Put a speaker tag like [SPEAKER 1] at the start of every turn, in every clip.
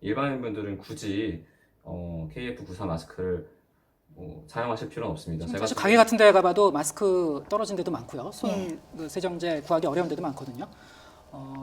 [SPEAKER 1] 일반인분들은 굳이 KF94 마스크를 사용하실 필요는 없습니다.
[SPEAKER 2] 지금 사실 가게 같은 데 가봐도 마스크 떨어진 데도 많고요. 손
[SPEAKER 3] 예.
[SPEAKER 2] 그 세정제 구하기 어려운 데도 많거든요.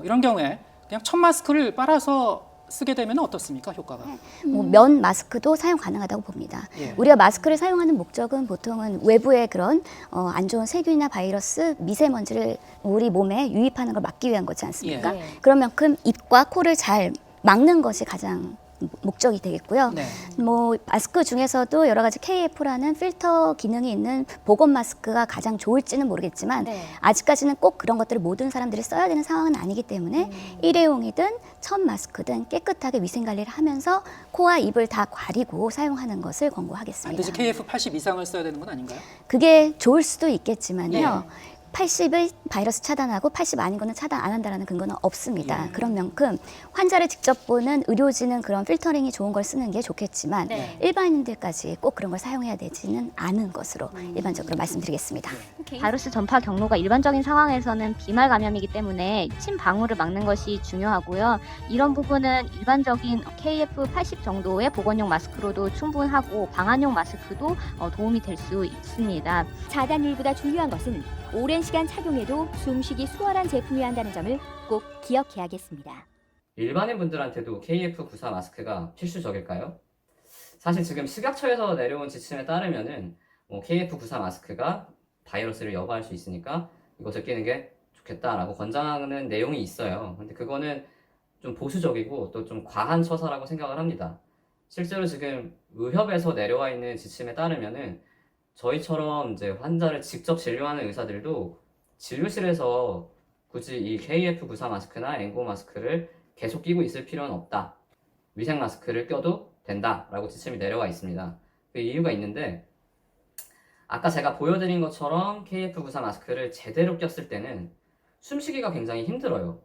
[SPEAKER 2] 이런 경우에 그냥 첫 마스크를 빨아서 쓰게 되면 어떻습니까? 효과가?
[SPEAKER 3] 뭐 면 마스크도 사용 가능하다고 봅니다.
[SPEAKER 2] 예.
[SPEAKER 3] 우리가 마스크를 사용하는 목적은 보통은 외부의 그런 안 좋은 세균이나 바이러스, 미세먼지를 우리 몸에 유입하는 걸 막기 위한 거지 않습니까?
[SPEAKER 2] 예.
[SPEAKER 3] 그런 만큼 입과 코를 잘 막는 것이 가장 목적이 되겠고요.
[SPEAKER 2] 네.
[SPEAKER 3] 뭐 마스크 중에서도 여러 가지 KF라는 필터 기능이 있는 보건 마스크가 가장 좋을지는 모르겠지만
[SPEAKER 4] 네.
[SPEAKER 3] 아직까지는 꼭 그런 것들을 모든 사람들이 써야 되는 상황은 아니기 때문에 일회용이든 첫 마스크든 깨끗하게 위생 관리를 하면서 코와 입을 다 가리고 사용하는 것을 권고하겠습니다.
[SPEAKER 2] 반드시 KF80 이상을 써야 되는 건 아닌가요?
[SPEAKER 3] 그게 좋을 수도 있겠지만요.
[SPEAKER 2] 네.
[SPEAKER 3] 80을 바이러스 차단하고 80 아닌 거는 차단 안 한다는 근거는 없습니다. 그런 만큼 환자를 직접 보는 의료진은 그런 필터링이 좋은 걸 쓰는 게 좋겠지만
[SPEAKER 4] 네.
[SPEAKER 3] 일반인들까지 꼭 그런 걸 사용해야 되지는 않은 것으로 일반적으로 말씀드리겠습니다.
[SPEAKER 4] 바이러스 전파 경로가 일반적인 상황에서는 비말 감염이기 때문에 침 방울을 막는 것이 중요하고요. 이런 부분은 일반적인 KF80 정도의 보건용 마스크로도 충분하고 방한용 마스크도 도움이 될 수 있습니다.
[SPEAKER 5] 차단율보다 중요한 것은 오랜 시간 착용해도 숨쉬기 수월한 제품이어야 한다는 점을 꼭 기억해야겠습니다.
[SPEAKER 6] 일반인 분들한테도 KF94 마스크가 필수적일까요? 사실 지금 식약처에서 내려온 지침에 따르면은 KF94 마스크가 바이러스를 여과할 수 있으니까 이것을 끼는 게 좋겠다라고 권장하는 내용이 있어요. 근데 그거는 좀 보수적이고 또 좀 과한 처사라고 생각을 합니다. 실제로 지금 의협에서 내려와 있는 지침에 따르면은 저희처럼 이제 환자를 직접 진료하는 의사들도 진료실에서 굳이 이 KF94 마스크나 N95 마스크를 계속 끼고 있을 필요는 없다. 위생 마스크를 껴도 된다라고 지침이 내려와 있습니다. 그 이유가 있는데 아까 제가 보여드린 것처럼 KF94 마스크를 제대로 꼈을 때는 숨쉬기가 굉장히 힘들어요.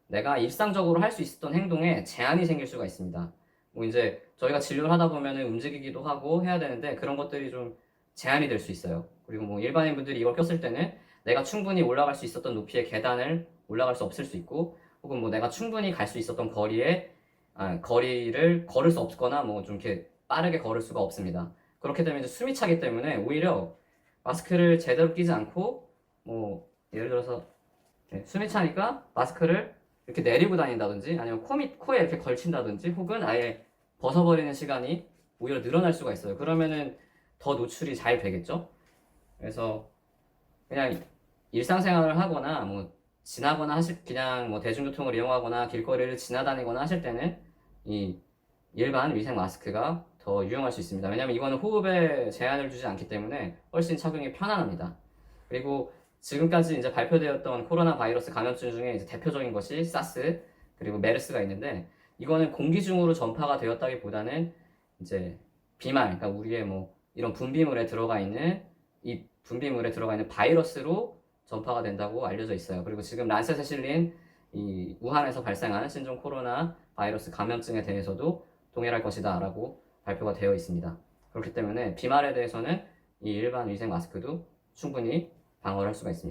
[SPEAKER 6] 내가 일상적으로 할 수 있었던 행동에 제한이 생길 수가 있습니다. 뭐 이제 저희가 진료를 하다 보면 움직이기도 하고 해야 되는데 그런 것들이 좀 제한이 될 수 있어요. 그리고 뭐 일반인 분들이 이걸 꼈을 때는 내가 충분히 올라갈 수 있었던 높이의 계단을 올라갈 수 없을 수 있고 혹은 뭐 내가 충분히 갈 수 있었던 거리를 걸을 수 없거나 뭐 좀 이렇게 빠르게 걸을 수가 없습니다. 그렇게 되면 이제 숨이 차기 때문에 오히려 마스크를 제대로 끼지 않고 뭐 예를 들어서 숨이 차니까 마스크를 이렇게 내리고 다닌다든지 아니면 코에 이렇게 걸친다든지 혹은 아예 벗어버리는 시간이 오히려 늘어날 수가 있어요. 그러면은 더 노출이 잘 되겠죠. 그래서 그냥 일상생활을 하거나 뭐 지나거나 그냥 뭐 대중교통을 이용하거나 길거리를 지나다니거나 하실 때는 이 일반 위생 마스크가 더 유용할 수 있습니다. 왜냐하면 이거는 호흡에 제한을 주지 않기 때문에 훨씬 착용이 편안합니다. 그리고 지금까지 이제 발표되었던 코로나 바이러스 감염증 중에 이제 대표적인 것이 사스 그리고 메르스가 있는데 이거는 공기 중으로 전파가 되었다기보다는 이제 비말, 그러니까 우리의 뭐 이런 분비물에 들어가 있는 바이러스로 전파가 된다고 알려져 있어요. 그리고 지금 란셋에 실린 이 우한에서 발생한 신종 코로나 바이러스 감염증에 대해서도 동일할 것이다라고 발표가 되어 있습니다. 그렇기 때문에 비말에 대해서는 이 일반 위생 마스크도 충분히 방어를 할 수가 있습니다.